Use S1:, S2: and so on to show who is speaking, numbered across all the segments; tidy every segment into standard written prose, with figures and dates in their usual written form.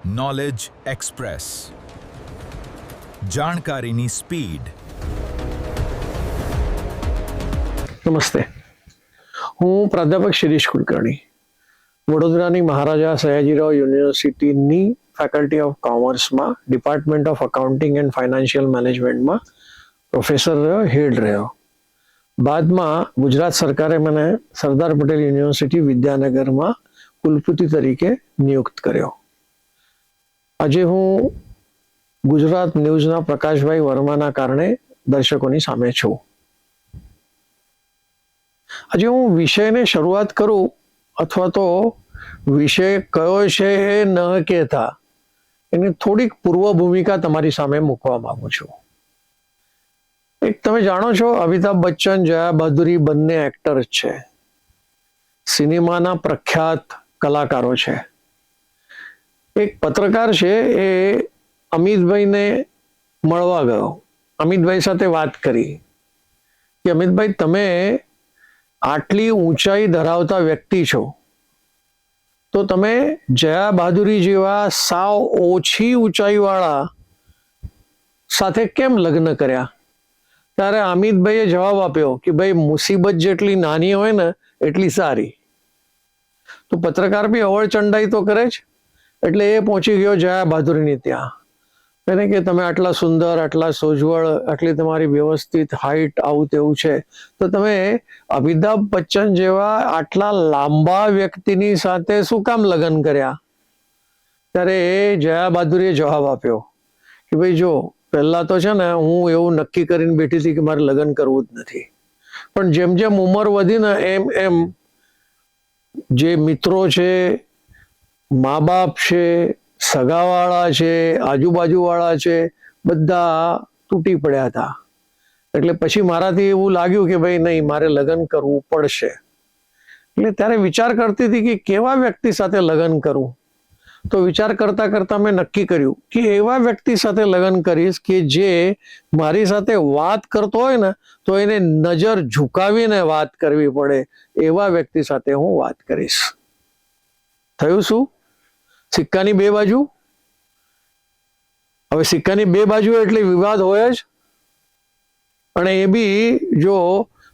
S1: Knowledge express, જાણકારીની speed.
S2: નમસ્તે, હું પ્રાધ્યાપક શિરીષ કુલકર્ણી, વડોદરાની મહારાજા સયાજીરાવ યુનિવર્સિટીની ફેકલ્ટી ઓફ કોમર્સમાં department of accounting and financial મેનેજમેન્ટમાં પ્રોફેસર રહ્યો, હેડ રહ્યો. બાદમાં ગુજરાત સરકારે મને સરદાર પટેલ યુનિવર્સિટી વિદ્યાનગરમાં કુલપતિ તરીકે નિયુક્ત કર્યો. આજે હું ગુજરાત ન્યૂઝના પ્રકાશભાઈ વર્માના કારણે દર્શકોની સામે છું. આજે હું વિષયને શરૂઆત કરું અથવા તો વિષય કયો છે એ ન કહેતા એની થોડીક પૂર્વ ભૂમિકા તમારી સામે મૂકવા માંગુ છું. એક તમે જાણો છો, અમિતાભ બચ્ચન, જયા બહાદુરી બંને એક્ટર જ છે, સિનેમાના પ્રખ્યાત કલાકારો છે. એક પત્રકાર છે, એ અમિતભાઈને મળવા ગયો, અમિતભાઈ સાથે વાત કરી કે અમિતભાઈ, તમે આટલી ઊંચાઈ ધરાવતા વ્યક્તિ છો તો તમે જયા બહાદુરી જેવા સાવ ઓછી ઊંચાઈવાળા સાથે કેમ લગ્ન કર્યા? ત્યારે અમિતભાઈએ જવાબ આપ્યો કે ભાઈ, મુસીબત જેટલી નાની હોય ને એટલી સારી. તો પત્રકાર બી અવળચંડાઈ તો કરે જ, એટલે એ પહોંચી ગયો જયા બહાદુરીની ત્યાં. એને કે તમે આટલા સુંદર, આટલા સોજવળ, આટલી તમારી વ્યવસ્થિત હાઈટ, આવું તેવું છે, તો તમે અમિતાભ બચ્ચન જેવા આટલા લાંબા વ્યક્તિની સાથે શું કામ લગ્ન કર્યા? ત્યારે જયા બહાદુરીએ જવાબ આપ્યો કે ભાઈ જો, પહેલા તો છે ને હું એવું નક્કી કરીને બેઠી હતી કે મારે લગ્ન કરવું જ નથી, પણ જેમ જેમ ઉંમર વધી ને એમ એમ જે મિત્રો છે, મા બાપ છે, સગાવાળા છે, આજુબાજુવાળા છે, બધા તૂટી પડ્યા હતા. એટલે પછી મારાથી એવું લાગ્યું કે ભાઈ નહીં, મારે લગ્ન કરવું પડશે. એટલે ત્યારે વિચાર કરતી હતી કે કેવા વ્યક્તિ સાથે લગ્ન કરવું. તો વિચાર કરતા કરતા મેં નક્કી કર્યું કે એવા વ્યક્તિ સાથે લગ્ન કરીશ કે જે મારી સાથે વાત કરતો હોય ને તો એને નજર ઝુકાવીને વાત કરવી પડે, એવા વ્યક્તિ સાથે હું વાત કરીશ. થયું શું? સિક્કાની બે બાજુ. હવે સિક્કાની બે બાજુ એટલે વિવાદ હોય જ, અને એ બી જો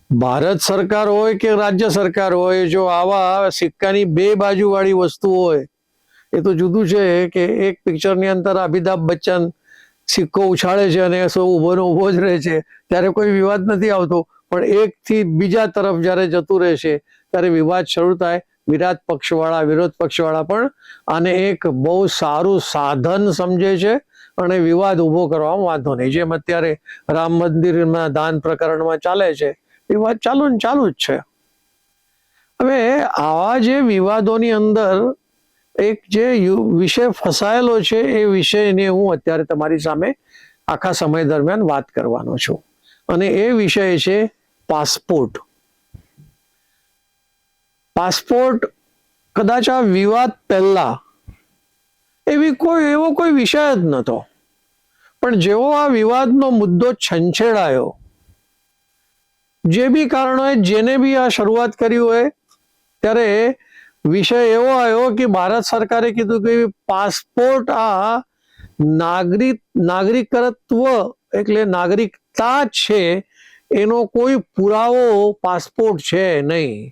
S2: ભારત સરકાર હોય કે રાજ્ય સરકાર હોય, જો આવા સિક્કાની બે બાજુ વાળી વસ્તુ હોય એ તો જુદું છે કે એક પિક્ચરની અંદર અમિતાભ બચ્ચન સિક્કો ઉછાળે છે અને સો ઉભો ઉભો જ રહે છે, ત્યારે કોઈ વિવાદ નથી આવતો. પણ એકથી બીજા તરફ જ્યારે જતું રહે છે ત્યારે વિવાદ શરૂ થાય. વિરોધ પક્ષવાળા પણ આને એક બહુ સારું સાધન સમજે છે અને વિવાદ ઉભો કરવામાં વાંધો નહીં. જેમ અત્યારે રામ મંદિરના દાન પ્રકરણમાં ચાલે છે, વિવાદ ચાલુ જ છે. હવે આવા જે વિવાદોની અંદર એક જે વિષય ફસાયેલો છે, એ વિષયને હું અત્યારે તમારી સામે આખા સમય દરમિયાન વાત કરવાનો છું, અને એ વિષય છે પાસપોર્ટ. પાસપોર્ટ કદાચ આ વિવાદ પહેલા એવો કોઈ વિષય જ નહોતો, પણ જેવો આ વિવાદનો મુદ્દો છંછેડાયો, જે બી કારણ હોય, જેને બી આ શરૂઆત કરી હોય, ત્યારે વિષય એવો આવ્યો કે ભારત સરકારે કીધું કે પાસપોર્ટ આ નાગરિકત્વ એટલે નાગરિકતા છે, એનો કોઈ પુરાવો પાસપોર્ટ છે નહીં.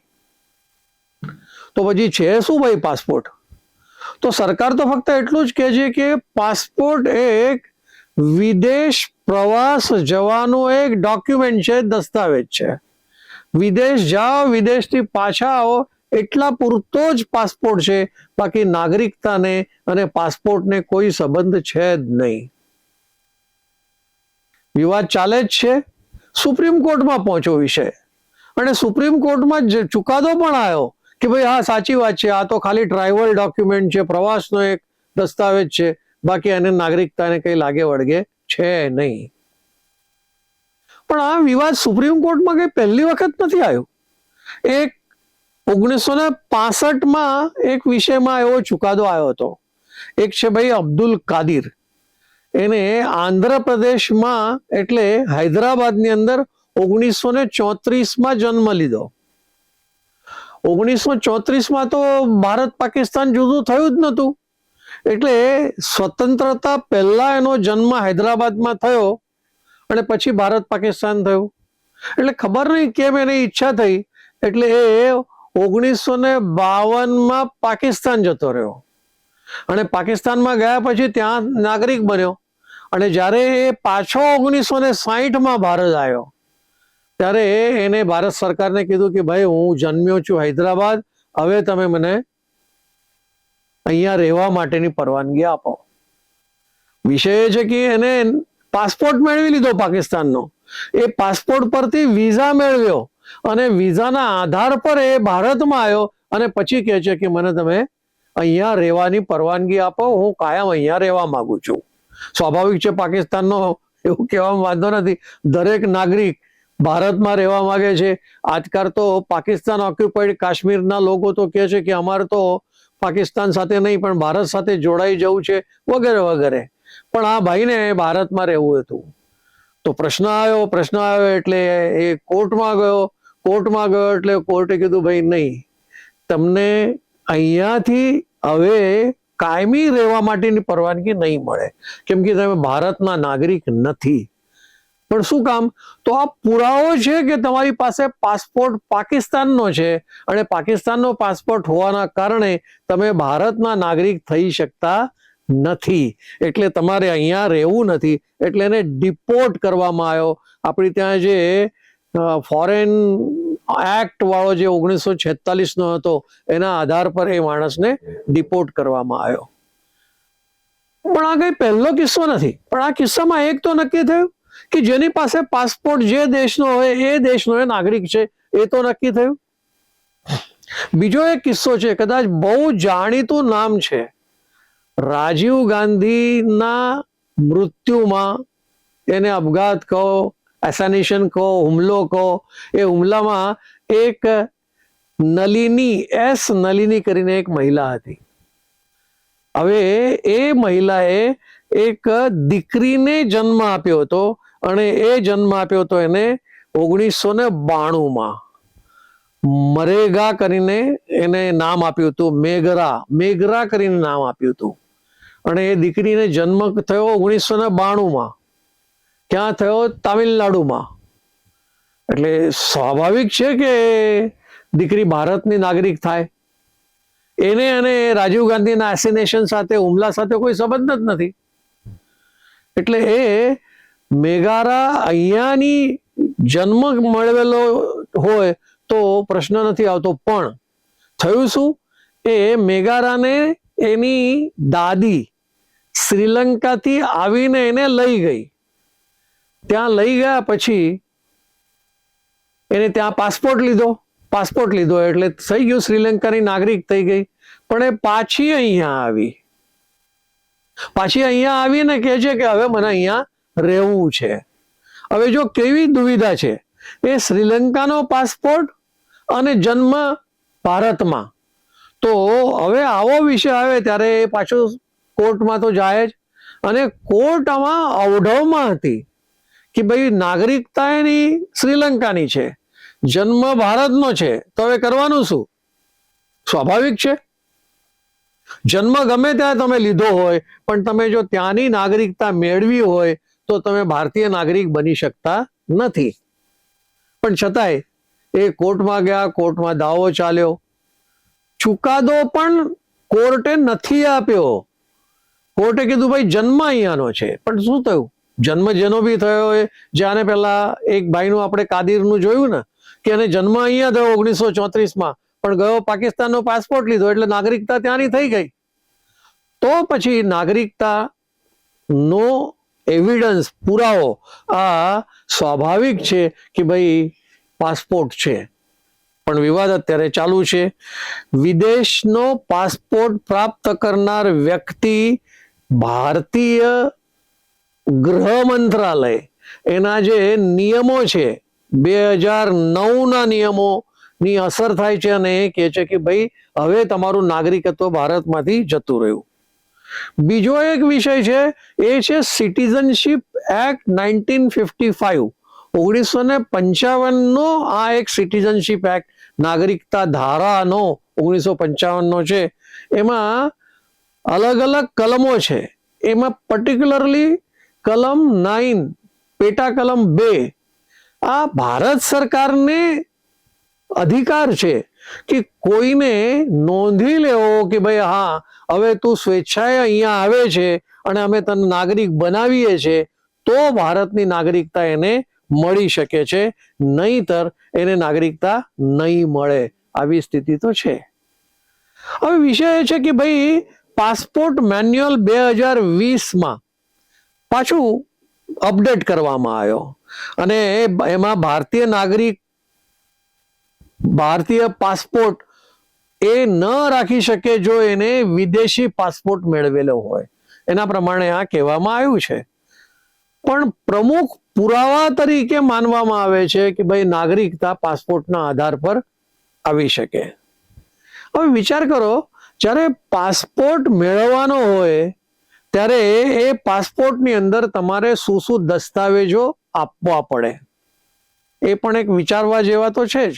S2: તો પછી છે શું ભાઈ પાસપોર્ટ? તો સરકાર તો ફક્ત એટલું જ કહે છે કે પાસપોર્ટ એક વિદેશ પ્રવાસ જવાનો એક ડોક્યુમેન્ટ છે, દસ્તાવેજ છે. વિદેશ જાઓ, વિદેશથી પાછા આવો, એટલા પૂરતો જ પાસપોર્ટ છે. બાકી નાગરિકતાને અને પાસપોર્ટને કોઈ સંબંધ છે જ નહીં. વિવાદ ચાલે જ છે. સુપ્રીમ કોર્ટમાં પહોંચ્યો વિષય, અને સુપ્રીમ કોર્ટમાં ચુકાદો પણ આવ્યો કે ભાઈ હા, સાચી વાત છે, આ તો ખાલી ટ્રાઇવલ ડોક્યુમેન્ટ છે, પ્રવાસનો એક દસ્તાવેજ છે, બાકી એને નાગરિકતાને કઈ લાગે વળગે છે નહીં. પણ આ વિવાદ સુપ્રીમ કોર્ટમાં કઈ પહેલી વખત નથી આવ્યો. એક 1965માં એક વિષયમાં એવો ચુકાદો આવ્યો હતો. એક છે ભાઈ અબ્દુલ કાદિર, એને આંધ્રપ્રદેશમાં એટલે હૈદરાબાદની અંદર 1934માં જન્મ લીધો. 1934માં તો ભારત પાકિસ્તાન જુદું થયું જ નહોતું, એટલે સ્વતંત્રતા પહેલા એનો જન્મ હૈદરાબાદમાં થયો અને પછી ભારત પાકિસ્તાન થયું. એટલે ખબર નહીં કેમ એની ઈચ્છા થઈ એટલે એ 1952માં પાકિસ્તાન જતો રહ્યો અને પાકિસ્તાનમાં ગયા પછી ત્યાં નાગરિક બન્યો અને જ્યારે એ પાછો 1960માં ભારત આવ્યો ત્યારે એને ભારત સરકારને કીધું કે ભાઈ હું જન્મ્યો છું હૈદરાબાદ, હવે તમે મને અહીંયા રહેવા માટેની પરવાનગી આપો. વિષય એ છે કે એને પાસપોર્ટ મેળવી લીધો પાકિસ્તાનનો, એ પાસપોર્ટ પરથી વિઝા મેળવ્યો અને વિઝાના આધાર પર એ ભારતમાં આવ્યો અને પછી કહે છે કે મને તમે અહીંયા રહેવાની પરવાનગી આપો, હું કાયમ અહીંયા રહેવા માંગુ છું. સ્વાભાવિક છે, પાકિસ્તાનનો એવું કહેવામાં વાંધો નથી, દરેક નાગરિક ભારતમાં રહેવા માંગે છે. આજકાલ તો પાકિસ્તાન ઓક્યુપાઈડ કાશ્મીરના લોકો તો કહે છે કે અમારે તો પાકિસ્તાન સાથે નહીં પણ ભારત સાથે જોડાઈ જવું છે વગેરે વગેરે. પણ આ ભાઈને ભારતમાં રહેવું હતું. તો પ્રશ્ન આવ્યો એટલે એ કોર્ટમાં ગયો એટલે કોર્ટે કીધું ભાઈ નહીં, તમને અહીંયાથી હવે કાયમી રહેવા માટેની પરવાનગી નહીં મળે કેમ કે તમે ભારતના નાગરિક નથી. પણ શું કામ? તો આ પુરાવો છે કે તમારી પાસે પાસપોર્ટ પાકિસ્તાનનો છે અને પાકિસ્તાનનો પાસપોર્ટ હોવાના કારણે તમે ભારતના નાગરિક થઈ શકતા નથી, એટલે તમારે અહીંયા રહેવું નથી. એટલે એને ડિપોર્ટ કરવામાં આવ્યો. આપણી ત્યાં જે ફોરેન એક્ટ વાળો જે 1946નો હતો એના આધાર પર એ માણસને ડિપોર્ટ કરવામાં આવ્યો. પણ આ કઈ પહેલો કિસ્સો નથી. પણ આ કિસ્સામાં એક તો નક્કી થયું કે જેની પાસે પાસપોર્ટ જે દેશનો હોય એ દેશનો એ નાગરિક છે, એ તો નક્કી થયું. બીજો એક કિસ્સો છે, કદાચ બહુ જાણીતું નામ છે. રાજીવ ગાંધીના મૃત્યુમાં, એને અપઘાત કહો, એસાનેશન કહો, હુમલો કહો, એ હુમલામાં એક નલિની કરીને એક મહિલા હતી. હવે એ મહિલાએ એક દીકરીને જન્મ આપ્યો હતો અને એ જન્મ આપ્યો હતો એને 1992માં. મરેગા કરીને એને નામ આપ્યું હતું, મેઘરા કરીને નામ આપ્યું હતું. અને એ દીકરીને જન્મ થયો 1992માં. ક્યાં થયો? તામિલનાડુમાં. એટલે સ્વાભાવિક છે કે દીકરી ભારતની નાગરિક થાય. એને અને રાજીવ ગાંધીના એસિનેશન સાથે, હુમલા સાથે કોઈ સંબંધ જ નથી. એટલે એ મેઘારા અહીંયાની જન્મ મેળવેલો હોય તો પ્રશ્ન નથી આવતો. પણ થયું શું? એ મેઘારાને એની દાદી શ્રીલંકાથી આવીને એને લઈ ગઈ. ત્યાં લઈ ગયા પછી એને ત્યાં પાસપોર્ટ લીધો એટલે થઈ ગયું, શ્રીલંકાની નાગરિક થઈ ગઈ. પણ એ પાછી અહીંયા આવીને કહે છે કે હવે મને અહીંયા રહેવું છે. હવે જો કેવી દુવિધા છે, એ શ્રીલંકાનો પાસપોર્ટ અને જન્મ ભારતમાં. તો હવે આવો વિષય આવે ત્યારે એ પાછું કોર્ટમાં તો જાય જ. અને કોર્ટ આમાં અવઢવમાં હતી કે ભાઈ નાગરિકતા એની શ્રીલંકાની છે, જન્મ ભારતનો છે, તો હવે કરવાનું શું? સ્વાભાવિક છે, જન્મ ગમે ત્યાં તમે લીધો હોય પણ તમે જો ત્યાંની નાગરિકતા મેળવી હોય તો તમે ભારતીય નાગરિક બની શકતા નથી. પણ છતાંય એ કોર્ટમાં ગયા, કોર્ટમાં દાવો ચાલ્યો. ચુકાદો પણ કોર્ટે નથી આપ્યો. કોર્ટે કીધું ભાઈ જન્મ અહીંયાનો છે. પણ શું થયું? જન્મ જેનો બી થયો હોય, જ્યાંને પહેલા એક ભાઈનું આપણે કાદિરનું જોયું ને કે એને જન્મ અહીંયા થયો 1934માં, પણ ગયો પાકિસ્તાનનો પાસપોર્ટ લીધો એટલે નાગરિકતા ત્યાંની થઈ ગઈ. તો પછી નાગરિકતાનો એવિડન્સ, પુરાવો આ સ્વાભાવિક છે કે ભાઈ પાસપોર્ટ છે. પણ વિવાદ અત્યારે ચાલુ છે. વિદેશનો પાસપોર્ટ પ્રાપ્ત કરનાર વ્યક્તિ ભારતીય ગૃહ મંત્રાલય એના જે નિયમો છે 2009ના નિયમોની અસર થાય છે અને એ કહે છે કે ભાઈ હવે તમારું નાગરિકત્વ ભારતમાંથી જતું રહ્યું. બીજો એક વિષય છે, એ છે સિટીઝનશીપ એક્ટ 1955. 1955નો આ એક સિટીઝનશીપ એક્ટ, નાગરિકતા ધારાનો 1955નો છે. એમાં અલગ અલગ કલમો છે, એમાં પર્ટિક્યુલરલી કલમ 9 પેટા કલમ 2 આ ભારત સરકારને અધિકાર છે કે કોઈને નોંધી લેવો કે ભાઈ હા હવે તું સ્વેચ્છાએ અહીંયા આવે છે અને અમે તને નાગરિક બનાવીએ છીએ, તો ભારતની નાગરિકતા એને મળી શકે છે, નહીંતર એને નાગરિકતા નહીં મળે. આવી સ્થિતિ તો છે. હવે વિષય એ છે કે ભાઈ પાસપોર્ટ મેન્યુઅલ 2020માં પાછું અપડેટ કરવામાં આવ્યો અને એમાં ભારતીય પાસપોર્ટ એ ન રાખી શકે જો એને વિદેશી પાસપોર્ટ મેળવેલો હોય. એના પ્રમાણે આ કહેવામાં આવ્યું છે. પણ પ્રમુખ પુરાવા તરીકે માનવામાં આવે છે કે ભાઈ નાગરિકતા પાસપોર્ટના આધાર પર આવી શકે. હવે વિચાર કરો, જ્યારે પાસપોર્ટ મેળવવાનો હોય ત્યારે એ પાસપોર્ટની અંદર તમારે શું શું દસ્તાવેજો આપવા પડે, એ પણ એક વિચારવા જેવા તો છે જ.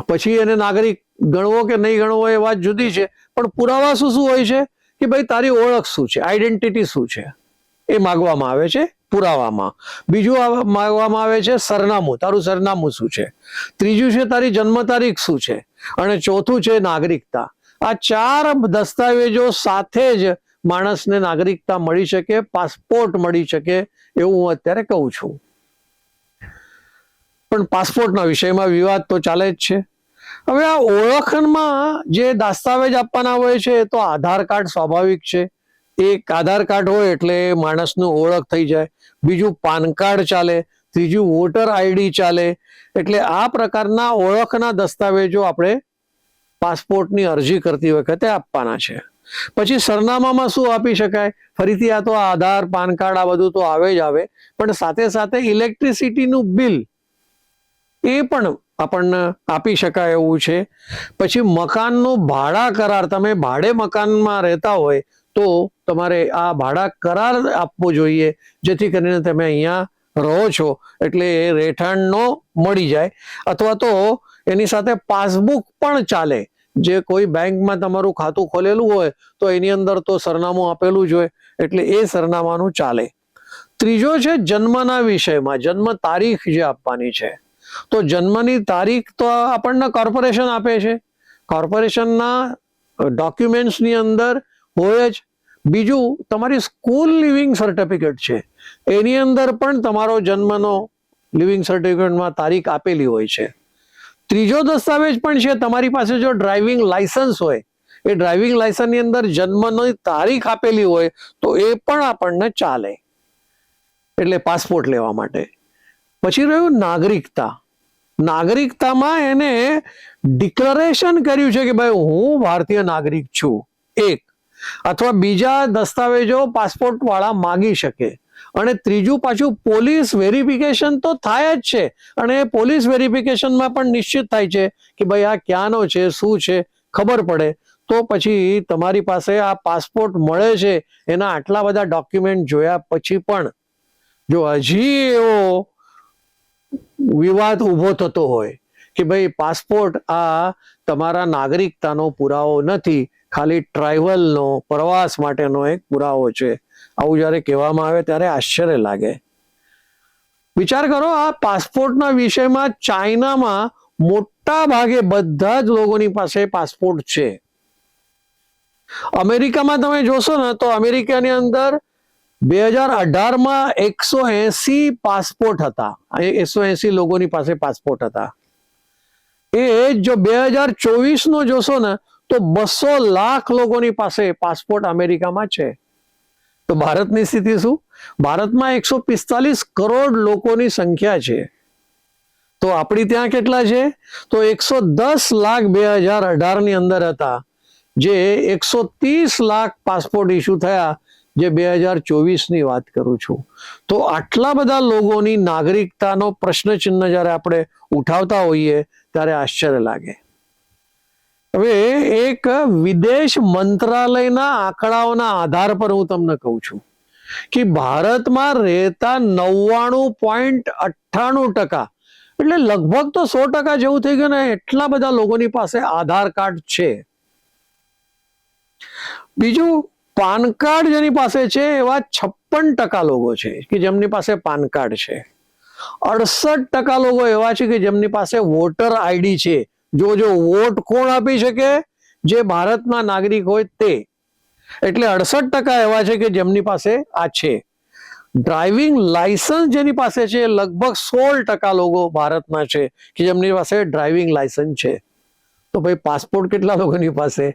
S2: પછી એને નાગરિક ગણવો કે નહીં ગણવો એ વાત જુદી છે, પણ પુરાવા શું શું હોય છે કે ભાઈ તારી ઓળખ શું છે, આઈડેન્ટિટી શું છે, એ માગવામાં આવે છે પુરાવામાં. બીજું માગવામાં આવે છે સરનામું, તારું સરનામું શું છે. ત્રીજું છે તારી જન્મ તારીખ શું છે, અને ચોથું છે નાગરિકતા. આ 4 દસ્તાવેજો સાથે જ માણસને નાગરિકતા મળી શકે, પાસપોર્ટ મળી શકે, એવું હું અત્યારે કહું છું. પણ પાસપોર્ટના વિષયમાં વિવાદ તો ચાલે જ છે. હવે આ ઓળખમાં જે દસ્તાવેજ આપવાના હોય છે તો આધાર કાર્ડ સ્વાભાવિક છે. એક આધાર કાર્ડ હોય એટલે માણસનું ઓળખ થઈ જાય. બીજું પાન કાર્ડ ચાલે. ત્રીજું વોટર આઈડી ચાલે. એટલે આ પ્રકારના ઓળખના દસ્તાવેજો આપણે પાસપોર્ટની અરજી કરતી વખતે આપવાના છે. પછી સરનામામાં શું આપી શકાય? ફરીથી આ તો આધાર, પાન કાર્ડ આ બધું તો આવે જ આવે, પણ સાથે સાથે ઇલેક્ટ્રિસિટીનું બિલ એ પણ આપણને આપી શકાય એવું છે. પછી મકાનનું ભાડા કરાર, તમે ભાડે મકાનમાં રહેતા હોય તો તમારે આ ભાડા કરાર આપવો જોઈએ, જેથી કરીને તમે અહીંયા રહો છો એટલે એ રહેઠાણનો મળી જાય. અથવા તો એની સાથે પાસબુક પણ ચાલે. જે કોઈ બેંકમાં તમારું ખાતું ખોલેલું હોય તો એની અંદર તો સરનામું આપેલું જ હોય, એટલે એ સરનામાનું ચાલે. ત્રીજો છે જન્મના વિષયમાં, જન્મ તારીખ જે આપવાની છે. તો જન્મની તારીખ તો આપણને કોર્પોરેશન આપે છે, કોર્પોરેશનના ડોક્યુમેન્ટ્સની અંદર હોય જ. બીજું તમારી સ્કૂલ લિવિંગ સર્ટિફિકેટ છે, એની અંદર પણ તમારો જન્મનો લિવિંગ સર્ટિફિકેટમાં તારીખ આપેલી હોય છે. ત્રીજો દસ્તાવેજ પણ છે, તમારી પાસે જો ડ્રાઇવિંગ લાયસન્સ હોય, એ ડ્રાઇવિંગ લાયસન્સની અંદર જન્મની તારીખ આપેલી હોય તો એ પણ આપણને ચાલે, એટલે પાસપોર્ટ લેવા માટે. પછી રહ્યું નાગરિકતા. નાગરિકતામાં એને ડિક્લેરેશન કર્યું છે કે ભાઈ હું ભારતીય નાગરિક છું, એક. અથવા બીજા દસ્તાવેજો પાસપોર્ટ વાળા માગી શકે. અને ત્રીજું પાછું પોલીસ વેરિફિકેશન તો થાય જ છે, અને પોલીસ વેરિફિકેશનમાં પણ નિશ્ચિત થાય છે કે ભાઈ આ ક્યાંનો છે, શું છે, ખબર પડે. તો પછી તમારી પાસે આ પાસપોર્ટ મળે છે, એના આટલા બધા ડોક્યુમેન્ટ જોયા પછી પણ જો હજી એવો વિવાદ ઊભો થતો હોય કે ભાઈ પાસપોર્ટ આ તમારા નાગરિકતાનો પુરાવો નથી, ખાલી ટ્રાવેલનો, પ્રવાસ માટેનો એક પુરાવો છે, આવું જ્યારે કહેવામાં આવે ત્યારે આશ્ચર્ય લાગે. વિચાર કરો, આ પાસપોર્ટના વિષયમાં ચાઇનામાં મોટા ભાગે બધા જ લોકોની પાસે પાસપોર્ટ છે. અમેરિકામાં તમે જોશો ને તો અમેરિકાની અંદર 2018માં 180 પાસપોર્ટ હતા, 180 લોકોની પાસે પાસપોર્ટ હતા. એ જો 2024નો જોશો ને તો 200 લાખ લોકોની પાસે પાસપોર્ટ અમેરિકામાં છે. તો ભારતની સ્થિતિ શું? ભારતમાં 145 કરોડ લોકોની સંખ્યા છે, તો આપણી ત્યાં કેટલા છે? તો 110 લાખ 2018ની અંદર હતા, જે 130 લાખ પાસપોર્ટ ઇસ્યુ થયા, જે 2024ની વાત કરું છું. તો આટલા બધા લોકોની નાગરિકતાનો પ્રશ્ન ચિહ્ન જ્યારે આપણે ઉઠાવતા હોઈએ ત્યારે આશ્ચર્ય લાગે. હવે એક વિદેશ મંત્રાલયના આંકડાઓના આધાર પર હું તમને કહું છું કે ભારતમાં રહેતા 99.98%, એટલે લગભગ તો 100% જેવું થઈ ગયું ને, એટલા બધા લોકોની પાસે આધાર કાર્ડ છે. બીજું, પાન કાર્ડ જેની પાસે છે એવા 56% લોકો છે કે જેમની પાસે પાન કાર્ડ છે. 68% લોકો એવા છે કે જેમની પાસે વોટર આઈડી છે. જો વોટ કોણ આપી શકે? જે ભારતના નાગરિક હોય તે. એટલે 68% એવા છે કે જેમની પાસે આ છે. ડ્રાઇવિંગ લાયસન્સ જેની પાસે છે લગભગ 16% લોકો ભારતના છે કે જેમની પાસે ડ્રાઇવિંગ લાયસન્સ છે. તો ભાઈ પાસપોર્ટ કેટલા લોકોની પાસે?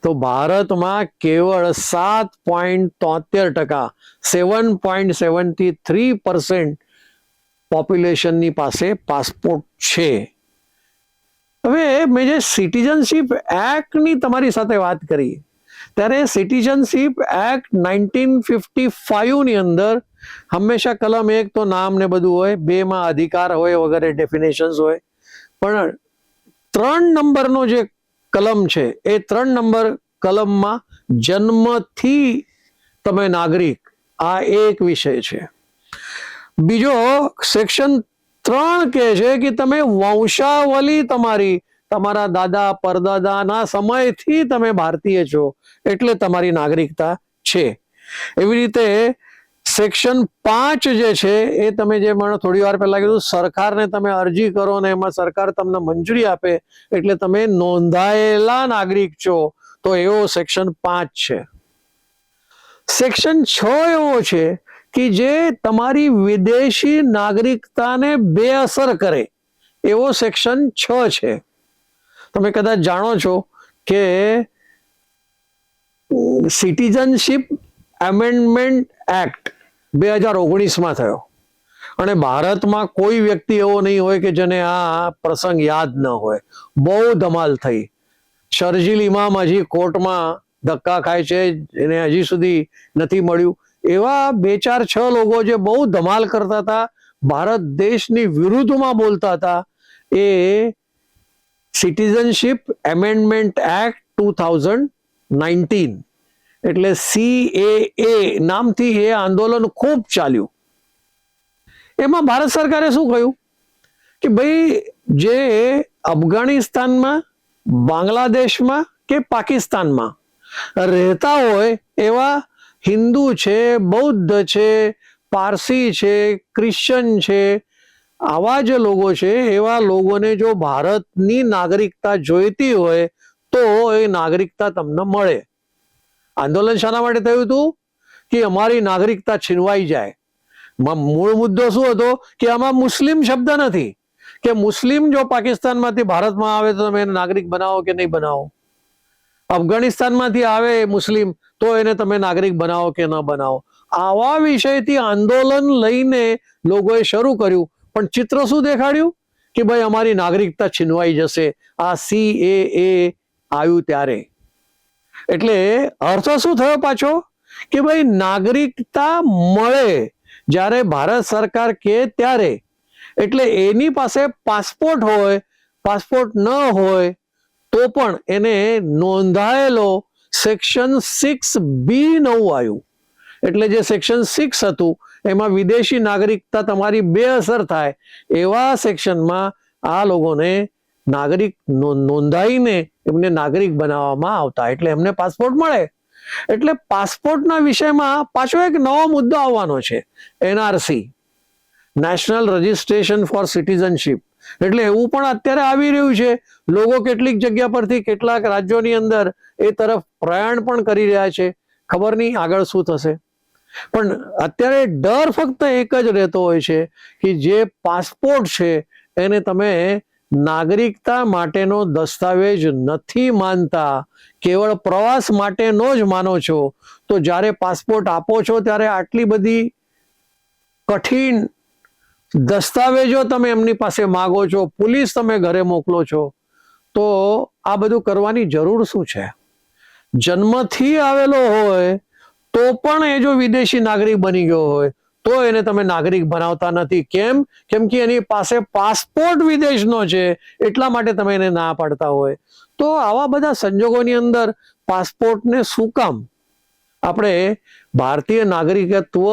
S2: તો ભારતમાં કેવળ 7.73%, 7.73% પોપ્યુલેશનની પાસે પાસપોર્ટ છે. હવે મેં જે સિટીઝનશીપ એક્ટની તમારી સાથે વાત કરી, ત્યારે સિટીઝનશીપ એક્ટ 1955 ની અંદર હંમેશા કલમ 1 તો નામ ને બધું હોય, 2 માં અધિકાર હોય વગેરે ડેફિનેશન્સ હોય, પણ 3 નંબરનો જે કલમ છે એ 3 નંબર કલમમાં જન્મથી તમે નાગરિક, આ એક વિષય છે. બીજો સેક્શન 3 કહે છે કે તમે વંશાવલી તમારા દાદા પરદાદાના સમયથી તમે ભારતીય છો એટલે તમારી નાગરિકતા છે. એવી રીતે સેક્શન 5 જે છે એ તમે જે મને થોડી વાર પહેલા કીધું, સરકારને તમે અરજી કરો ને એમાં સરકાર તમને મંજૂરી આપે એટલે તમે નોંધાયેલા નાગરિક છો, તો એવો સેક્શન 5 છે. સેક્શન 6 એવો છે કે જે તમારી વિદેશી નાગરિકતાને બેઅસર કરે, એવો સેક્શન 6 છે. તમે કદાચ જાણો છો કે સિટીઝનશીપ એમેન્ડમેન્ટ એક્ટ 2019માં થયો અને ભારતમાં કોઈ વ્યક્તિ એવો નહીં હોય કે જેને આ પ્રસંગ યાદ ન હોય. બહુ ધમાલ થઈ. શરજીલ ઇમામ હજી કોર્ટમાં ધક્કા ખાય છે, એને હજી સુધી નથી મળ્યું. એવા 2-4-6 લોકો જે બહુ ધમાલ કરતા હતા, ભારત દેશની વિરુદ્ધમાં બોલતા હતા, એ સિટીઝનશીપ એમેન્ડમેન્ટ એક્ટ 2019 એટલે CAA નામથી એ આંદોલન ખૂબ ચાલ્યું. એમાં ભારત સરકારે શું કહ્યું કે ભાઈ જે અફઘાનિસ્તાનમાં, બાંગ્લાદેશમાં કે પાકિસ્તાનમાં રહેતા હોય એવા હિન્દુ છે, બૌદ્ધ છે, પારસી છે, ક્રિશ્ચન છે, આવા જે લોકો છે એવા લોકોને જો ભારતની નાગરિકતા જોઈતી હોય તો એ નાગરિકતા તમને મળે. આંદોલન શાના માટે થયું હતું? કે અમારી નાગરિકતા છીનવાઈ જાય. મૂળ મુદ્દો શું હતો કે આમાં મુસ્લિમ શબ્દ નથી કે મુસ્લિમ જો પાકિસ્તાનમાંથી ભારતમાં આવે તો તમે એને નાગરિક બનાવો કે નહીં બનાવો. અફઘાનિસ્તાનમાંથી આવે મુસ્લિમ તો એને તમે નાગરિક બનાવો કે ન બનાવો. આવા વિષયથી આંદોલન લઈને લોકોએ શરૂ કર્યું, પણ ચિત્ર શું દેખાડ્યું કે ભાઈ અમારી નાગરિકતા છીનવાઈ જશે આ CAA આવ્યું ત્યારે. એટલે અર્થ શું થયો પાછો કે ભાઈ નાગરિકતા મળે જ્યારે ભારત સરકાર કહે ત્યારે. એટલે એની પાસે પાસપોર્ટ હોય, પાસપોર્ટ ન હોય તો પણ એને નોંધાયેલો સેક્શન 6B નવું આવ્યું. એટલે જે સેક્શન 6 હતું એમાં વિદેશી નાગરિકતા તમારી બેઅસર થાય એવા સેક્શનમાં આ લોકોને નાગરિક નોંધાઈને એમને નાગરિક બનાવવામાં આવતા, એટલે એમને પાસપોર્ટ મળે. એટલે પાસપોર્ટના વિષયમાં પાછો એક નવો મુદ્દો આવવાનો છે, NRC, national registration four citizenship. એટલે એવું પણ અત્યારે આવી રહ્યું છે. લોકો કેટલીક જગ્યા પરથી કેટલાક રાજ્યોની અંદર એ તરફ પ્રયાણ પણ કરી રહ્યા છે. ખબર નહીં આગળ શું થશે. પણ અત્યારે ડર ફક્ત એક જ રહેતો હોય છે કે જે પાસપોર્ટ છે એને તમે નાગરિકતા માટેનો દસ્તાવેજ નથી માનતા, કેવળ પ્રવાસ માટેનો જ માનો છો, તો જ્યારે પાસપોર્ટ આપો છો ત્યારે આટલી બધી કઠિન દસ્તાવેજો તમે એમની પાસે માગો છો, પોલીસ તમે ઘરે મોકલો છો, તો આ બધું કરવાની જરૂર શું છે? જન્મથી આવેલો હોય તો પણ એ જો વિદેશી નાગરિક બની ગયો હોય તો એને તમે નાગરિક બનાવતા નથી. કેમ? કેમ કે એની પાસે પાસપોર્ટ વિદેશનો છે એટલા માટે તમે એને ના પાડતા હોય. તો આવા બધા સંજોગોની અંદર પાસપોર્ટને શું કામ આપણે ભારતીય નાગરિકત્વ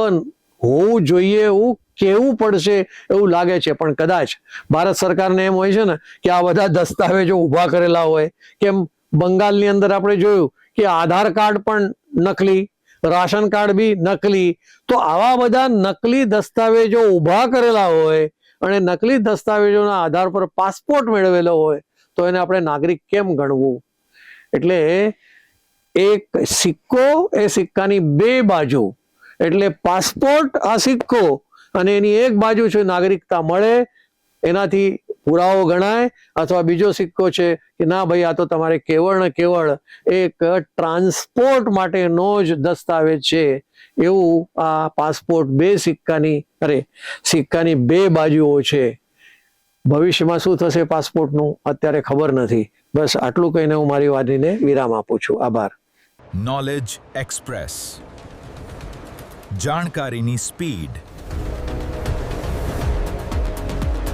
S2: હોવું જોઈએ એવું કહેવું પડશે એવું લાગે છે. પણ કદાચ ભારત સરકારને એમ હોય છે ને કે આ બધા દસ્તાવેજો ઊભા કરેલા હોય. કેમ બંગાળની અંદર આપણે જોયું કે આધાર કાર્ડ પણ નકલી, રાશન કાર્ડ બી નકલી. તો આવા બધા નકલી દસ્તાવેજો ઊભા કરેલા હોય અને નકલી દસ્તાવેજોના આધાર પર પાસપોર્ટ મેળવેલો હોય તો એને આપણે નાગરિક કેમ ગણવું? એટલે એક સિક્કો એ સિક્કાની બે બાજુ, એટલે પાસપોર્ટ આ સિક્કો અને એની એક બાજુ છે નાગરિકતા મળે એનાથી પુરાવો ગણાય, અથવા બીજો સિક્કો છે કે ના ભાઈ આ તો તમારે કેવળ ને કેવળ એક ટ્રાન્સપોર્ટ માટેનો જ દસ્તાવેજ છે, એવું આ પાસપોર્ટ બે સિક્કાની બે બાજુઓ છે. ભવિષ્યમાં શું થશે પાસપોર્ટનું અત્યારે ખબર નથી. બસ આટલું કહીને હું મારી વાતને વિરામ આપું છું. આભાર.
S1: Knowledge express. જાણકારીની સ્પીડ.